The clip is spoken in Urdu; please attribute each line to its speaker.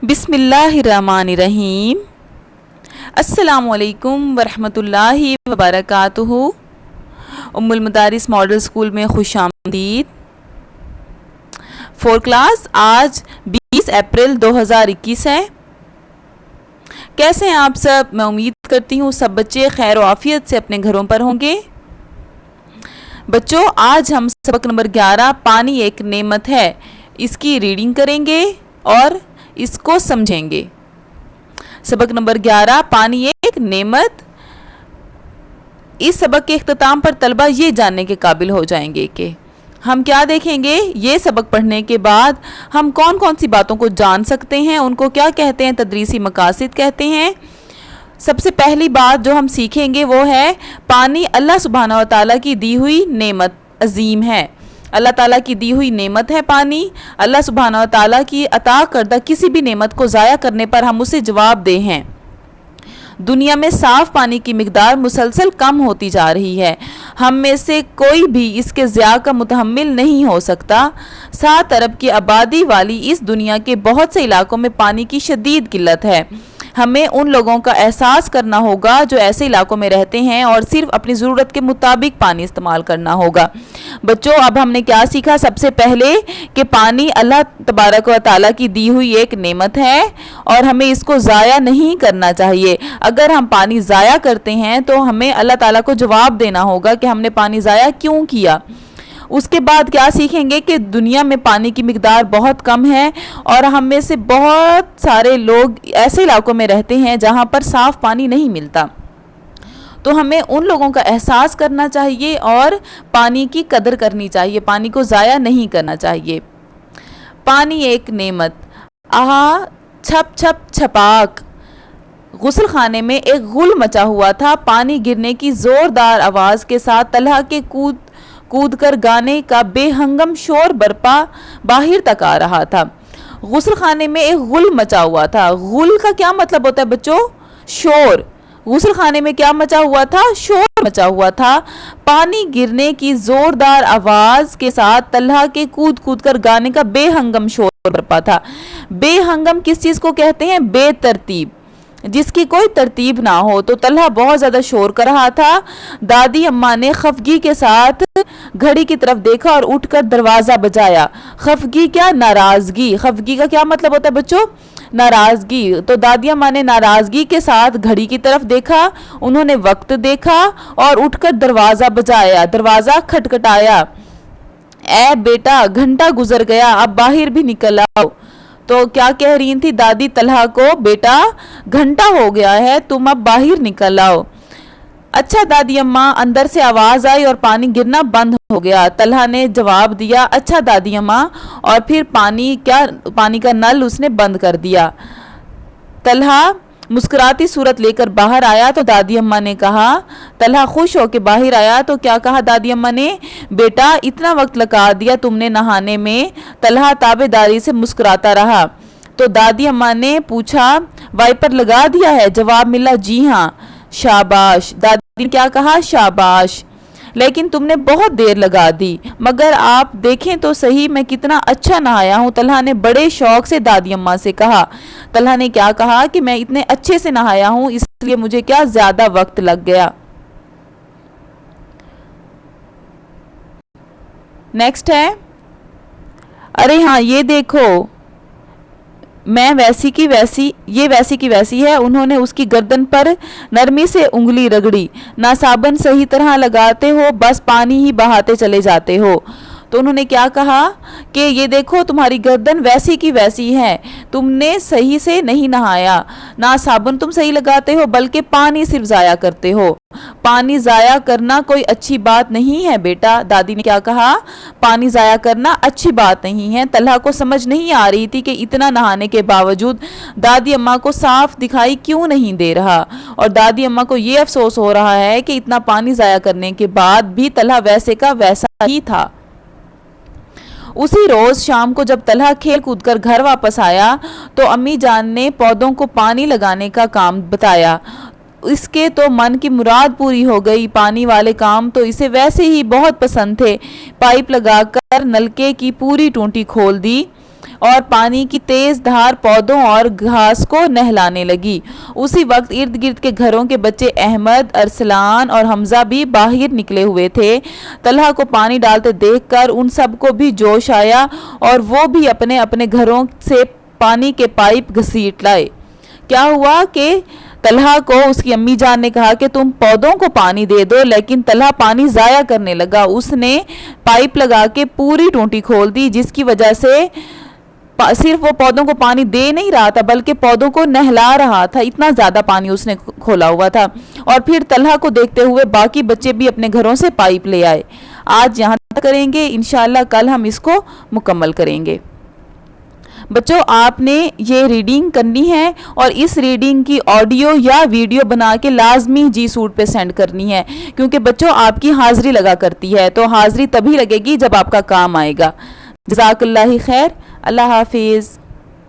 Speaker 1: بسم اللہ الرحمن الرحیم۔ السلام علیکم ورحمۃ اللہ وبرکاتہ۔ ام المدارس ماڈل اسکول میں خوش آمدید۔ 4 کلاس آج 20 اپریل 2021 ہے۔ کیسے ہیں آپ سب؟ میں امید کرتی ہوں سب بچے خیر و عافیت سے اپنے گھروں پر ہوں گے۔ بچوں، آج ہم سبق نمبر 11 پانی ایک نعمت ہے اس کی ریڈنگ کریں گے اور اس کو سمجھیں گے۔ سبق نمبر 11 پانی ایک نعمت۔ اس سبق کے اختتام پر طلبہ یہ جاننے کے قابل ہو جائیں گے کہ ہم کیا دیکھیں گے، یہ سبق پڑھنے کے بعد ہم کون کون سی باتوں کو جان سکتے ہیں، ان کو کیا کہتے ہیں، تدریسی مقاصد کہتے ہیں۔ سب سے پہلی بات جو ہم سیکھیں گے وہ ہے پانی اللہ سبحانہ و تعالیٰ کی دی ہوئی نعمت عظیم ہے۔ اللہ تعالیٰ کی دی ہوئی نعمت ہے پانی۔ اللہ سبحانہ و تعالیٰ کی عطا کردہ کسی بھی نعمت کو ضائع کرنے پر ہم اسے جواب دہ ہیں۔ دنیا میں صاف پانی کی مقدار مسلسل کم ہوتی جا رہی ہے۔ ہم میں سے کوئی بھی اس کے ضیاع کا متحمل نہیں ہو سکتا۔ 7 ارب کی آبادی والی اس دنیا کے بہت سے علاقوں میں پانی کی شدید قلت ہے۔ ہمیں ان لوگوں کا احساس کرنا ہوگا جو ایسے علاقوں میں رہتے ہیں اور صرف اپنی ضرورت کے مطابق پانی استعمال کرنا ہوگا۔ بچوں، اب ہم نے کیا سیکھا؟ سب سے پہلے کہ پانی اللہ تبارک و تعالیٰ کی دی ہوئی ایک نعمت ہے اور ہمیں اس کو ضائع نہیں کرنا چاہیے۔ اگر ہم پانی ضائع کرتے ہیں تو ہمیں اللہ تعالیٰ کو جواب دینا ہوگا کہ ہم نے پانی ضائع کیوں کیا۔ اس کے بعد کیا سیکھیں گے کہ دنیا میں پانی کی مقدار بہت کم ہے اور ہم میں سے بہت سارے لوگ ایسے علاقوں میں رہتے ہیں جہاں پر صاف پانی نہیں ملتا۔ تو ہمیں ان لوگوں کا احساس کرنا چاہیے اور پانی کی قدر کرنی چاہیے، پانی کو ضائع نہیں کرنا چاہیے۔ پانی ایک نعمت۔ آہا چھپ چھپ چھپاک۔ غسل خانے میں ایک غل مچا ہوا تھا۔ پانی گرنے کی زوردار آواز کے ساتھ طلحہ کے کود کر گانے کا بے ہنگم شور برپا باہر تک آ رہا تھا۔ غسل خانے میں ایک غل مچا ہوا تھا۔ غل کا کیا مطلب ہوتا ہے بچوں؟ شور۔ غسل خانے میں کیا مچا ہوا تھا؟ شور مچا ہوا تھا۔ پانی گرنے کی زوردار آواز کے ساتھ طلحہ کے کود کر گانے کا بے ہنگم شور برپا تھا۔ بے ہنگم کس چیز کو کہتے ہیں؟ بے ترتیب، جس کی کوئی ترتیب نہ ہو۔ تو طلحہ بہت زیادہ شور کر رہا تھا۔ دادی اماں نے خفگی کے ساتھ گھڑی کی طرف دیکھا اور اٹھ کر دروازہ بجایا۔ خفگی کیا؟ ناراضگی۔ خفگی کا کیا مطلب ہوتا ہے بچوں؟ ناراضگی۔ تو دادی اماں نے ناراضگی کے ساتھ گھڑی کی طرف دیکھا، انہوں نے وقت دیکھا اور اٹھ کر دروازہ بجایا، دروازہ کھٹکھٹایا۔ اے بیٹا، گھنٹہ گزر گیا، اب باہر بھی نکل آؤ۔ تو کیا کہہ رہی تھی دادی طلحہ کو؟ بیٹا گھنٹہ ہو گیا ہے، تم اب باہر نکل آؤ۔ اچھا دادی اماں، اندر سے آواز آئی اور پانی گرنا بند ہو گیا۔ طلحہ نے جواب دیا، اچھا دادی اماں، اور پھر پانی کا نل اس نے بند کر دیا۔ طلحہ مسکراتی صورت لے کر باہر آیا تو دادی اماں نے کہا، طلحہ خوش ہو کے باہر آیا تو کیا کہا دادی اماں نے؟ بیٹا اتنا وقت لگا دیا تم نے نہانے میں۔ طلحہ تابع داری سے مسکراتا رہا۔ تو دادی اماں نے پوچھا، وائپر لگا دیا ہے؟ جواب ملا، جی ہاں۔ شاباش۔ دادی نے کیا کہا؟ شاباش، لیکن تم نے بہت دیر لگا دی، مگر آپ دیکھیں تو صحیح میں کتنا اچھا نہایا ہوں۔ طلحہ نے بڑے شوق سے دادی اماں سے کہا۔ طلحہ نے کیا کہا کہ میں اتنے اچھے سے نہایا ہوں اس لیے مجھے کیا زیادہ وقت لگ گیا۔ نیکسٹ ہے، ارے ہاں یہ دیکھو، میں ویسی کی ویسی ہے۔ انہوں نے اس کی گردن پر نرمی سے انگلی رگڑی۔ نہ صابن صحیح طرح لگاتے ہو، بس پانی ہی بہاتے چلے جاتے ہو۔ تو انہوں نے کیا کہا کہ یہ دیکھو تمہاری گردن ویسی کی ویسی ہے، تم نے صحیح سے نہیں نہایا، نہ صابن تم صحیح لگاتے ہو بلکہ پانی صرف ضائع کرتے ہو۔ پانی ضائع کرنا کوئی اچھی بات نہیں ہے بیٹا۔ دادی نے کیا کہا؟ پانی ضائع کرنا اچھی بات نہیں ہے۔ طلحہ کو سمجھ نہیں آ رہی تھی کہ اتنا نہانے کے باوجود دادی اماں کو صاف دکھائی کیوں نہیں دے رہا، اور دادی اماں کو یہ افسوس ہو رہا ہے کہ اتنا پانی ضائع کرنے کے بعد بھی طلحہ ویسے کا ویسا ہی تھا۔ اسی روز شام کو جب طلحہ کھیل کود کر گھر واپس آیا تو امی جان نے پودوں کو پانی لگانے کا کام بتایا۔ اس کے تو من کی مراد پوری ہو گئی۔ پانی والے کام تو اسے ویسے ہی بہت پسند تھے۔ پائپ لگا کر نلکے کی پوری ٹونٹی کھول دی اور پانی کی تیز دھار پودوں اور گھاس کو نہلانے لگی۔ اسی وقت ارد گرد کے گھروں کے بچے احمد، ارسلان اور حمزہ بھی باہر نکلے ہوئے تھے۔ طلحہ کو پانی ڈالتے دیکھ کر ان سب کو بھی جوش آیا اور وہ بھی اپنے اپنے گھروں سے پانی کے پائپ گھسیٹ لائے۔ کیا ہوا کہ طلحہ کو اس کی امی جان نے کہا کہ تم پودوں کو پانی دے دو، لیکن طلحہ پانی ضائع کرنے لگا۔ اس نے پائپ لگا کے پوری ٹونٹی کھول دی، جس کی وجہ سے صرف وہ پودوں کو پانی دے نہیں رہا تھا بلکہ پودوں کو نہلا رہا تھا، اتنا زیادہ پانی اس نے کھولا ہوا تھا۔ اور پھر طلحہ کو دیکھتے ہوئے باقی بچے بھی اپنے گھروں سے پائپ لے آئے۔ آج یہاں تک کریں گے، انشاءاللہ کل ہم اس کو مکمل کریں گے۔ بچوں آپ نے یہ ریڈنگ کرنی ہے اور اس ریڈنگ کی آڈیو یا ویڈیو بنا کے لازمی جی سوٹ پہ سینڈ کرنی ہے، کیونکہ بچوں آپ کی حاضری لگا کرتی ہے، تو حاضری تبھی لگے گی جب آپ کا کام آئے گا۔ جزاک اللہ خیر، اللہ حافظ۔